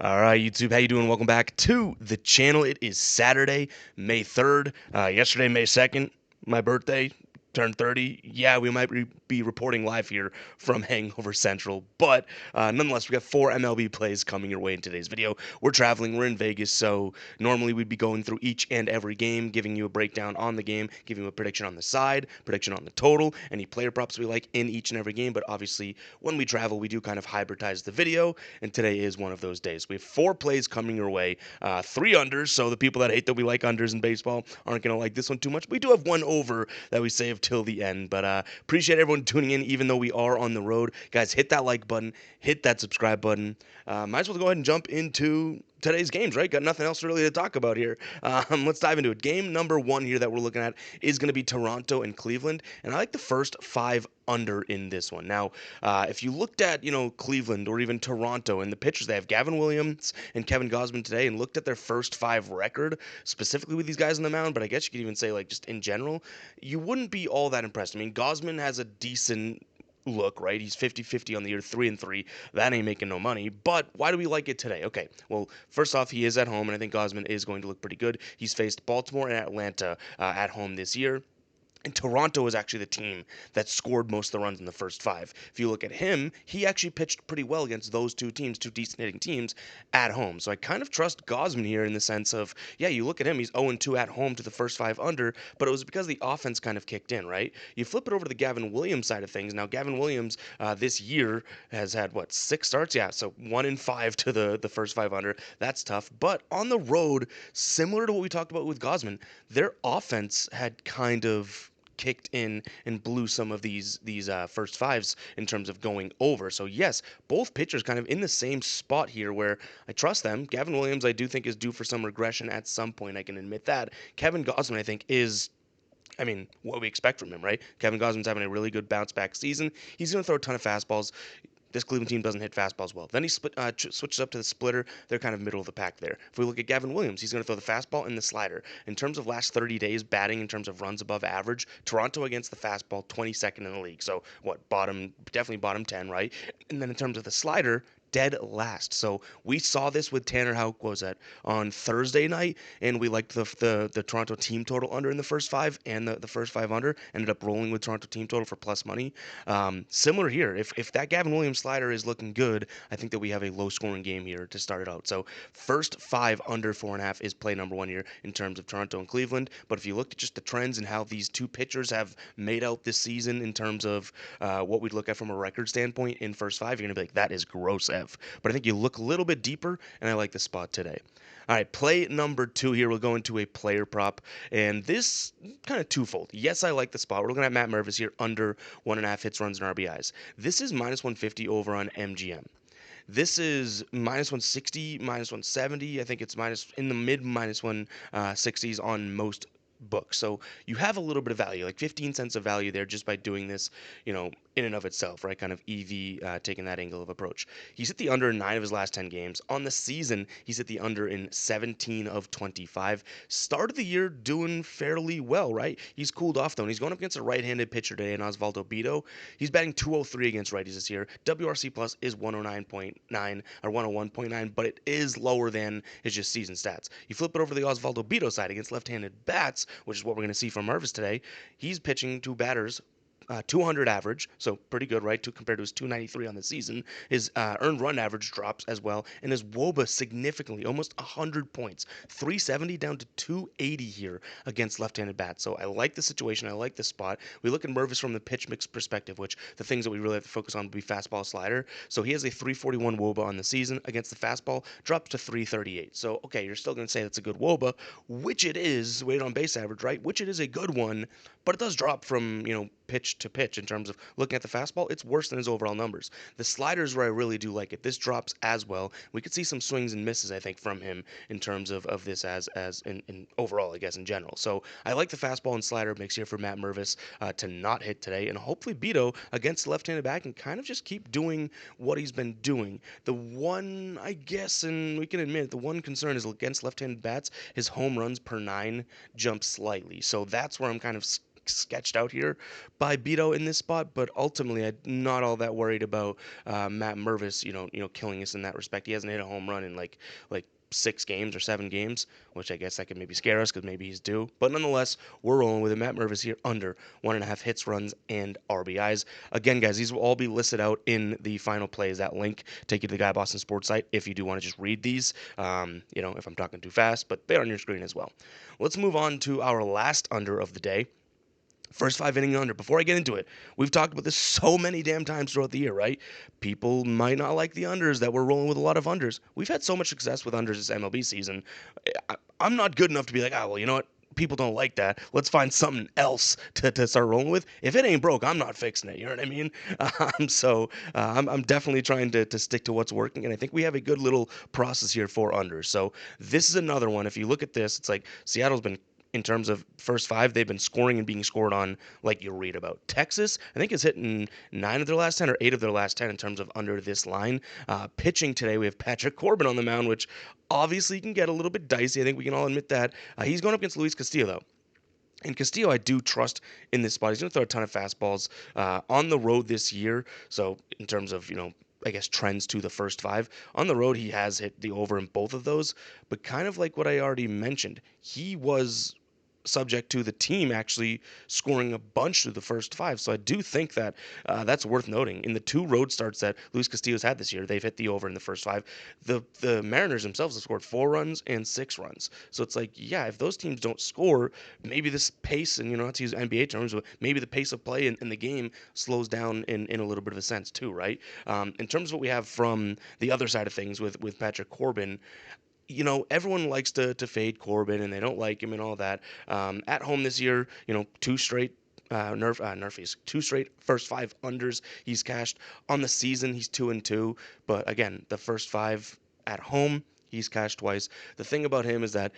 All right, YouTube, how you doing? Welcome back to the channel. It is Saturday, May 3rd. Yesterday, May 2nd, my birthday, turned 30. Yeah, we might be reporting live here from Hangover Central, but nonetheless, we got 4 MLB plays coming your way in today's video. We're traveling, we're in Vegas, so normally we'd be going through each and every game, giving you a breakdown on the game, giving you a prediction on the side, prediction on the total, any player props we like in each and every game, but obviously, when we travel, we do kind of hybridize the video, and today is one of those days. We have 4 plays coming your way, 3 unders. So the people that hate that we like unders in baseball aren't going to like this one too much. We do have 1 over that we saved till the end. But appreciate everyone tuning in, even though we are on the road. Guys, hit that like button, hit that subscribe button. Might as well go ahead and jump into today's games, right? Got nothing else really to talk about here. Let's dive into it. Game number 1 here that we're looking at is going to be Toronto and Cleveland, and I like the first 5 under in this one. Now, if you looked at Cleveland or even Toronto and the pitchers, they have Gavin Williams and Kevin Gausman today, and looked at their first 5 record specifically with these guys on the mound. But I guess you could even say like just in general, you wouldn't be all that impressed. I mean, Gausman has a decent look, right? He's 50-50 on the year, 3-3. That ain't making no money. But why do we like it today? Okay, well, first off, he is at home, and I think Gausman is going to look pretty good. He's faced Baltimore and Atlanta at home this year. And Toronto is actually the team that scored most of the runs in the first 5. If you look at him, he actually pitched pretty well against those 2 teams, 2 decent hitting teams at home. So I kind of trust Gausman here in the sense of, yeah, you look at him, he's 0-2 at home to the first 5 under, but it was because the offense kind of kicked in, right? You flip it over to the Gavin Williams side of things. Now, Gavin Williams this year has had, 6 starts? Yeah, so 1-5 to the first 5 under. That's tough. But on the road, similar to what we talked about with Gausman, their offense had kind of kicked in and blew some of these first 5s in terms of going over. So yes, both pitchers kind of in the same spot here where I trust them. Gavin Williams, I do think, is due for some regression at some point. I can admit that. Kevin Gausman, I think, is, I mean, what we expect from him, right? Kevin Gausman's having a really good bounce back season. He's going to throw a ton of fastballs. This Cleveland team doesn't hit fastballs well. Then he switches up to the splitter. They're kind of middle of the pack there. If we look at Gavin Williams, he's going to throw the fastball and the slider. In terms of last 30 days batting, in terms of runs above average, Toronto against the fastball, 22nd in the league. So what, definitely bottom 10, right? And then in terms of the slider, dead last. So we saw this with Tanner Houck, what was that, on Thursday night, and we liked the Toronto team total under in the first 5 and the first 5 under. Ended up rolling with Toronto team total for plus money. Similar here. If that Gavin Williams slider is looking good, I think that we have a low scoring game here to start it out. So first 5 under 4.5 is play number 1 here in terms of Toronto and Cleveland. But if you looked at just the trends and how these 2 pitchers have made out this season in terms of what we'd look at from a record standpoint in first 5, you're gonna be like, that is gross. But I think you look a little bit deeper, and I like the spot today. All right, play number 2 here. We'll go into a player prop, and this kind of twofold. Yes, I like the spot. We're looking at Matt Mervis here, under 1.5 hits, runs, and RBIs. This is minus 150 over on MGM. This is minus 160, minus 170. I think it's in the mid minus 160s on most books. So you have a little bit of value, like 15 cents of value there just by doing this, in and of itself, right? Kind of taking that angle of approach. He's hit the under in 9 of his last 10 games. On the season, he's hit the under in 17 of 25. Started the year doing fairly well, right? He's cooled off though, and he's going up against a right-handed pitcher today in Osvaldo Bido. He's batting 203 against righties this year. WRC plus is 109.9 or 101.9, but it is lower than his just season stats. You flip it over to the Osvaldo Bido side against left-handed bats, which is what we're going to see from Mervis today. He's pitching to batters 200 average, so pretty good, right, compared to his 293 on the season. His earned run average drops as well, and his WOBA significantly, almost 100 points, 370 down to 280 here against left-handed bats. So I like the situation, I like the spot. We look at Mervis from the pitch mix perspective, which the things that we really have to focus on would be fastball, slider. So he has a 341 WOBA on the season against the fastball, drops to 338. So okay, you're still going to say that's a good WOBA, which it is, weighted on base average, right? Which it is a good one, but it does drop from pitch to pitch in terms of looking at the fastball. It's worse than his overall numbers. The sliders where I really do like it. This drops as well. We could see some swings and misses, I think, from him in terms of this as in overall, I guess, in general. So I like the fastball and slider mix here for Matt Mervis to not hit today, and hopefully Beto against the left-handed back and kind of just keep doing what he's been doing. The one, I guess, and we can admit it, the one concern is against left-handed bats, his home runs per 9 jump slightly. So that's where I'm kind of sketched out here by Beto in this spot, but ultimately I'm not all that worried about Matt Mervis, killing us in that respect. He hasn't hit a home run in like 6 games or 7 games, which I guess that could maybe scare us because maybe he's due. But nonetheless, we're rolling with it. Matt Mervis here under 1.5 hits, runs, and RBIs. Again, guys, these will all be listed out in the final plays. That link take you to the Guy Boston Sports site if you do want to just read these. If I'm talking too fast, but they're on your screen as well. Let's move on to our last under of the day. First 5 inning under. Before I get into it, we've talked about this so many damn times throughout the year, right? People might not like the unders, that we're rolling with a lot of unders. We've had so much success with unders this MLB season. I'm not good enough to be like, well, you know what? People don't like that. Let's find something else to start rolling with. If it ain't broke, I'm not fixing it. You know what I mean? I'm definitely trying to stick to what's working, and I think we have a good little process here for unders. So this is another one. If you look at this, it's like Seattle's been in terms of first 5, they've been scoring and being scored on like you read about. Texas, I think, is hitting 9 of their last 10 or 8 of their last 10 in terms of under this line. Pitching today, we have Patrick Corbin on the mound, which obviously can get a little bit dicey. I think we can all admit that. He's going up against Luis Castillo, though. And Castillo, I do trust in this spot. He's going to throw a ton of fastballs on the road this year. So in terms of, I guess, trends to the first 5. On the road, he has hit the over in both of those. But kind of like what I already mentioned, he was subject to the team actually scoring a bunch through the first 5. So I do think that that's worth noting. In the 2 road starts that Luis Castillo's had this year, they've hit the over in the first 5. The Mariners themselves have scored 4 runs and 6 runs. So it's like, yeah, if those teams don't score, maybe this pace, and not to use NBA terms, but maybe the pace of play in the game slows down in a little bit of a sense too, right? In terms of what we have from the other side of things with Patrick Corbin, everyone likes to fade Corbin and they don't like him and all that. At home this year, 2 straight Nerfies, 2 straight first 5 unders he's cashed. On the season, he's 2-2. But again, the first 5 at home, he's cashed twice. The thing about him is that,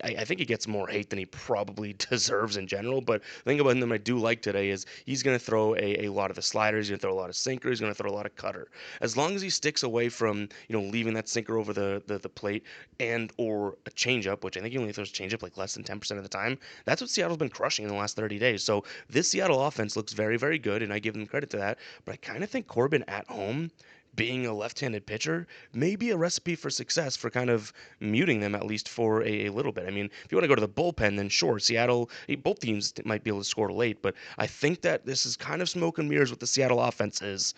I think he gets more hate than he probably deserves in general. But the thing about him that I do like today is he's going to throw a lot of the sliders. He's going to throw a lot of sinker. He's going to throw a lot of cutter. As long as he sticks away from, leaving that sinker over the plate and or a changeup, which I think he only throws changeup like less than 10% of the time. That's what Seattle's been crushing in the last 30 days. So this Seattle offense looks very, very good, and I give them credit to that. But I kind of think Corbin at home, being a left-handed pitcher, may be a recipe for success for kind of muting them, at least for a little bit. I mean, if you want to go to the bullpen, then sure, Seattle, both teams might be able to score late, but I think that this is kind of smoke and mirrors what the Seattle offense is,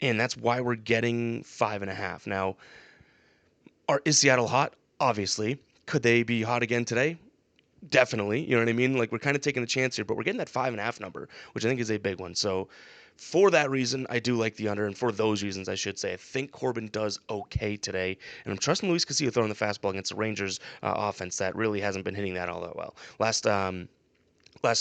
and that's why we're getting 5.5. Now, is Seattle hot? Obviously. Could they be hot again today? Definitely. You know what I mean? Like, we're kind of taking a chance here, but we're getting that 5.5 number, which I think is a big one. So for that reason, I do like the under, and for those reasons, I should say, I think Corbin does okay today, and I'm trusting Luis Castillo throwing the fastball against the Rangers offense that really hasn't been hitting that all that well. Last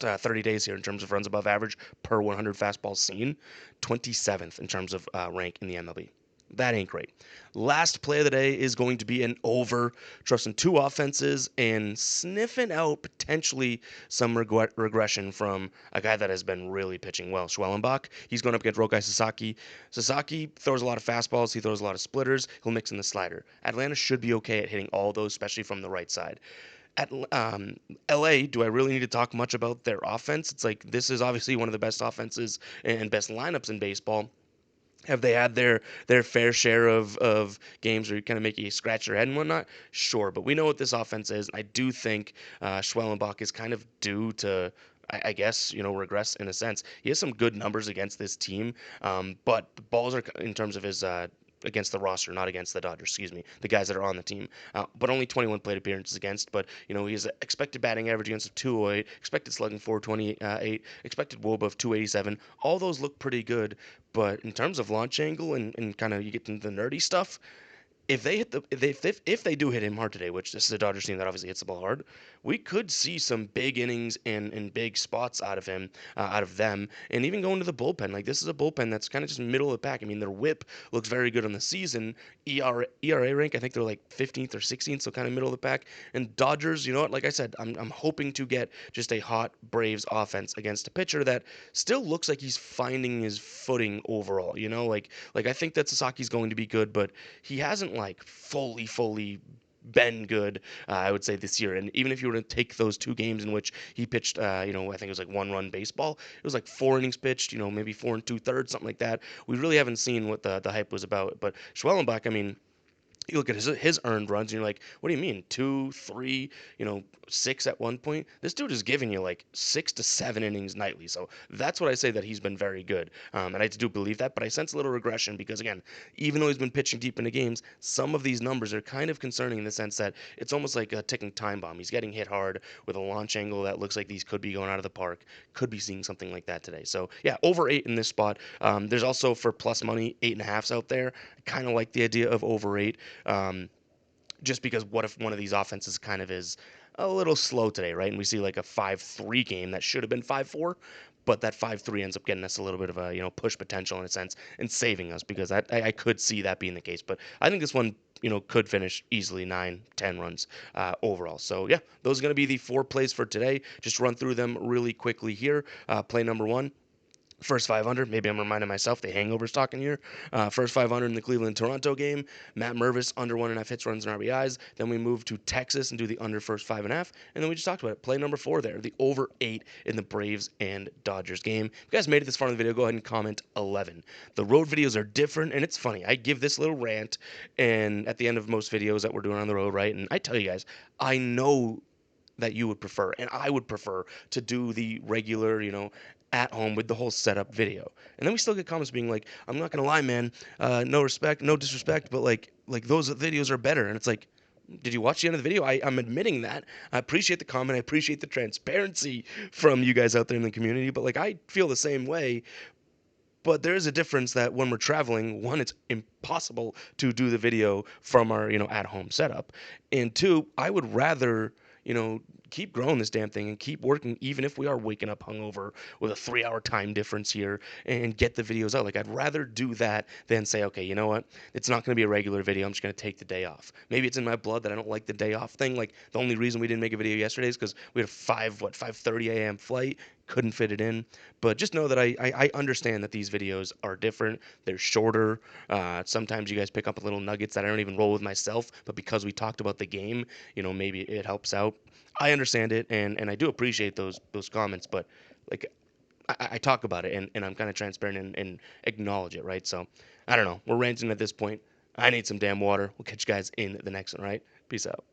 30 days here in terms of runs above average per 100 fastballs seen, 27th in terms of rank in the MLB. That ain't great. Last play of the day is going to be an over, trusting 2 offenses and sniffing out potentially some regression from a guy that has been really pitching well, Schwellenbach. He's going up against Rokai Sasaki. Sasaki throws a lot of fastballs. He throws a lot of splitters. He'll mix in the slider. Atlanta should be okay at hitting all those, especially from the right side. At LA, do I really need to talk much about their offense? It's like, this is obviously one of the best offenses and best lineups in baseball. Have they had their fair share of games where you kind of make you scratch your head and whatnot? Sure, but we know what this offense is. I do think Schwellenbach is kind of due to, I guess, regress in a sense. He has some good numbers against this team, but the balls are, in terms of his against the roster, not against the Dodgers, excuse me, the guys that are on the team, but only 21 plate appearances against. But he has expected batting average against of 208, expected slugging 428, expected WOBA of 287. All those look pretty good, but in terms of launch angle and kind of you get into the nerdy stuff, if they do hit him hard today, which this is a Dodgers team that obviously hits the ball hard, we could see some big innings and big spots out of him, out of them, and even going to the bullpen. Like, this is a bullpen that's kind of just middle of the pack. I mean, their WHIP looks very good on the season. ERA rank, I think they're like 15th or 16th, so kind of middle of the pack. And Dodgers, you know what? Like I said, I'm hoping to get just a hot Braves offense against a pitcher that still looks like he's finding his footing overall. Like I think that Sasaki's going to be good, but he hasn't like fully been good, I would say, this year. And even if you were to take those 2 games in which he pitched, I think it was like 1-run baseball, it was like 4 innings pitched, maybe 4 2/3, something like that. We really haven't seen what the hype was about. But Schwellenbach, I mean, you look at his earned runs and you're like, what do you mean? 2, 3, 6 at one point? This dude is giving you like 6 to 7 innings nightly. So that's what I say that he's been very good. And I do believe that, but I sense a little regression because, again, even though he's been pitching deep into games, some of these numbers are kind of concerning in the sense that it's almost like a ticking time bomb. He's getting hit hard with a launch angle that looks like these could be going out of the park. Could be seeing something like that today. So yeah, over 8 in this spot. There's also for plus money 8.5s out there. I kind of like the idea of over 8. Um, just because what if one of these offenses kind of is a little slow today, right? And we see like a 5-3 game that should have been 5-4, but that 5-3 ends up getting us a little bit of a push potential in a sense and saving us because I could see that being the case. But I think this one could finish easily 9-10 runs overall. So yeah, those are going to be the 4 plays for today. Just run through them really quickly here. Play number 1. First 500, maybe I'm reminding myself the hangover's talking here. First 500 in the Cleveland-Toronto game. Matt Mervis, under 1.5 hits, runs, and RBIs. Then we move to Texas and do the under first 5.5. And then we just talked about it. Play number 4 there, the over 8 in the Braves and Dodgers game. If you guys made it this far in the video, go ahead and comment 11. The road videos are different, and it's funny. I give this little rant and at the end of most videos that we're doing on the road, right? And I tell you guys, I know that you would prefer, and I would prefer to do the regular, at home with the whole setup video. And then we still get comments being like, "I'm not gonna lie, man, no respect, no disrespect, but like those videos are better." And it's like, did you watch the end of the video? I'm admitting that. I appreciate the comment. I appreciate the transparency from you guys out there in the community. But like, I feel the same way. But there is a difference that when we're traveling, one, it's impossible to do the video from our, at home setup. And two, I would rather, you know, keep growing this damn thing and keep working, even if we are waking up hungover with a 3 hour time difference here and get the videos out. Like, I'd rather do that than say, okay, you know what? It's not going to be a regular video. I'm just going to take the day off. Maybe it's in my blood that I don't like the day off thing. Like, the only reason we didn't make a video yesterday is because we had a 5:30 a.m. flight, couldn't fit it in. But just know that I understand that these videos are different. They're shorter. Sometimes you guys pick up little nuggets that I don't even roll with myself, but because we talked about the game, maybe it helps out. I understand it, and I do appreciate those comments, but like I talk about it, and I'm kind of transparent and acknowledge it, right? So I don't know. We're ranting at this point. I need some damn water. We'll catch you guys in the next one, right? Peace out.